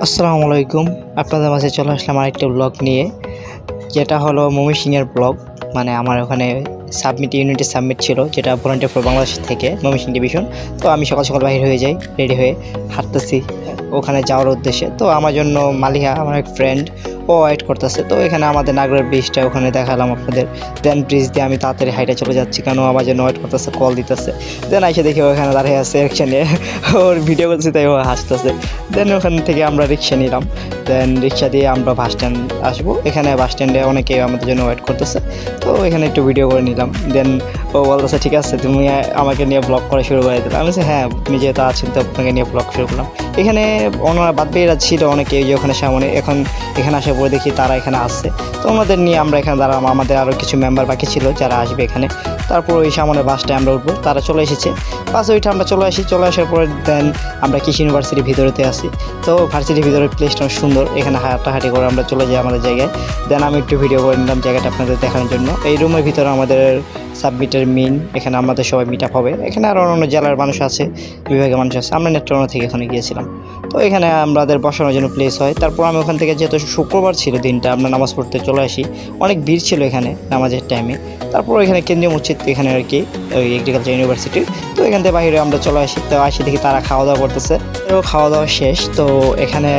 আসসালামু আলাইকুম। আপনাদের মাঝে চলে আসলাম আরেকটা ব্লগ নিয়ে, যেটা হলো ময়মনসিংহের ব্লগ। মানে আমার ওখানে ইউনিটের সাবমিট ছিল, যেটা ভলান্টিয়ার ফর বাংলাদেশ থেকে ময়মনসিংহ ডিভিশন। তো আমি সকাল সকাল বাইরে হয়ে যাই, রেডি হয়ে হাঁটতেছি ওখানে যাওয়ার উদ্দেশ্যে। তো আমার জন্য মালিহা, আমার এক ফ্রেন্ড, ও ওয়েট করতেছে। তো এখানে আমাদের নাগরের ব্রিজটা ওখানে দেখালাম আপনাদের। দেন ব্রিজ দিয়ে আমি তাড়াতাড়ি হাইটে চলে যাচ্ছি, কেন আমার জন্য ওয়েট করতেছে, কল দিতেছে। দেন এসে দেখি ওখানে দাঁড়িয়ে আছে রিক্সা নিয়ে, ওর ভিডিও করছি তাই ও হাসতেছে। দেন ওখান থেকে আমরা রিক্সা নিলাম। দেন রিক্সা দিয়ে আমরা বাস স্ট্যান্ড আসবো। এখানে বাস স্ট্যান্ডে অনেকে আমাদের জন্য ওয়েট করতেছে, তো এখানে একটু ভিডিও করে নিলাম। দেন ও বলতেছে ঠিক আছে, তুমি আমাকে নিয়ে ব্লগ করা শুরু করে দিলাম। আমি বলছি হ্যাঁ, আপনি যেহেতু আছেন তো আপনাকে নিয়ে ব্লগ শুরু করলাম। এখানে ওনারা বাদ বেরা ছিল অনেকে, যে ওখানে সামনে। এখানে আসার পরে দেখি তারা এখানে আসছে, তো ওনাদের নিয়ে আমরা এখানে দাঁড়ালাম। আমাদের আরও কিছু মেম্বার বাকি ছিল যারা আসবে এখানে। তারপর ওই সামনে বাসটায় আমরা উঠবো, তারা চলে এসেছে। বাসে ওইটা আমরা চলে আসার পরে দেন আমরা কৃষি ইউনিভার্সিটির ভিতরেতে আসি। তো ভার্সিটির ভিতরে প্লেসটা অনেক সুন্দর, এখানে হাঁটাহাঁটি করে আমরা চলে যাই আমাদের জায়গায়। দেন আমি একটু ভিডিও করে নিলাম জায়গাটা আপনাদের দেখানোর জন্য। এই রুমের ভিতরে আমাদের সাবমিটের এখানে আমাদের সবাই মিট আপ হবে। এখানে আরও অন্য জেলার মানুষ আছে, বিভাগের মানুষ আছে। আমরা নেত্রকোনা থেকে এখানে গিয়েছিলাম, তো এখানে আমাদের বসানোর জন্য প্লেস হয়। তারপর আমি ওখান থেকে, যেহেতু শুক্রবার ছিল দিনটা, আমরা নামাজ পড়তে চলে আসি। অনেক ভিড় ছিল এখানে নামাজের টাইমে। তারপর এখানে কেন্দ্রীয় মসজিদ এখানে আর কি, ওই এগ্রিকালচার ইউনিভার্সিটির। তো এখান থেকে বাইরে আমরা চলে আসি। তো আসি দেখি তারা খাওয়া দাওয়া করতেছে। তো খাওয়া দাওয়া শেষ, তো এখানে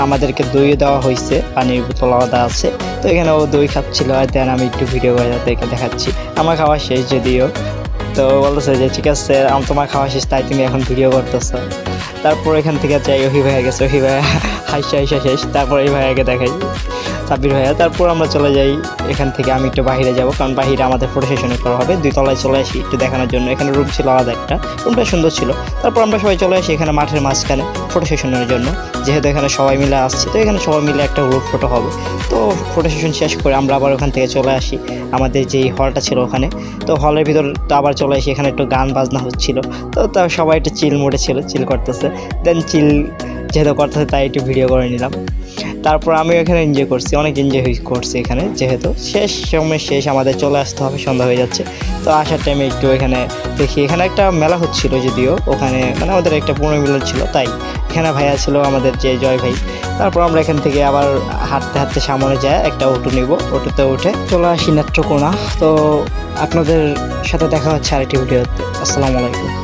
আমাদেরকে দই দেওয়া হয়েছে, পানির বোতল আলাদা আছে। তো এখানে ও দই খাচ্ছিল, আর দেন আমি একটু ভিডিও করে তাদেরকে দেখাচ্ছি। আমার খাওয়া শেষ যদিও। তো বলতেছে যে ঠিক আছে, তোমার খাওয়া শেষ, তাই তুমি এখন ভিডিও করতেছো। তারপর এখান থেকে যাই, ওহি ভাইয়া গেছে, ওহি ভাইয়া হাইসা শেষ। তারপর এই ভাইয়াকে দেখাই, সাব্বির ভাইয়া। তারপর আমরা চলে যাই এখান থেকে। আমি একটু বাইরে যাব, কারণ বাইরে আমাদের ফটো সেশনে করা হবে। 2 তলায় চলে আসি একটু দেখানোর জন্য। এখানে রুম ছিল আলাদা একটা, রুমটা সুন্দর ছিল। তারপর আমরা সবাই চলে আসি এখানে মাঠের মাঝখানে ফটো সেশনের জন্য, যেহেতু এখানে সবাই মিলে আসছি। তো এখানে সবাই মিলে একটা গ্রুপ ফটো হবে। তো ফটো সেশন শেষ করে আমরা আবার ওখান থেকে চলে আসি আমাদের যেই হলটা ছিল ওখানে। তো হলের ভিতর তো আবার চলে আসি, এখানে একটু গান বাজনা হচ্ছিল। তো সবাই একটু চিল মোডে ছিল, চিল করতেছে। দেন চিল যেহেতু করতেছে তাই একটু ভিডিও করে নিলাম। তারপর আমি এখানে এনজয় করছি, অনেক এনজয় করছি এখানে। যেহেতু সময় শেষ, আমাদের চলে আসতে হবে, সন্ধ্যা হয়ে যাচ্ছে। তো আসার টাইমে একটু এখানে দেখি, এখানে একটা মেলা হচ্ছিল যদিও, ওখানে মানে আমাদের একটা পুনর্মিলন ছিল, তাই এখানে ভাইয়া ছিল আমাদের যে জয় ভাই। তারপর আমরা এখান থেকে আবার হাঁটতে হাঁটতে সামনে যায় একটা অটো নিব, অটোতে উঠে চলে আসি নেত্রকোনা। তো আপনাদের সাথে দেখা হচ্ছে আরেকটি ভিডিওতে। আসসালামু আলাইকুম।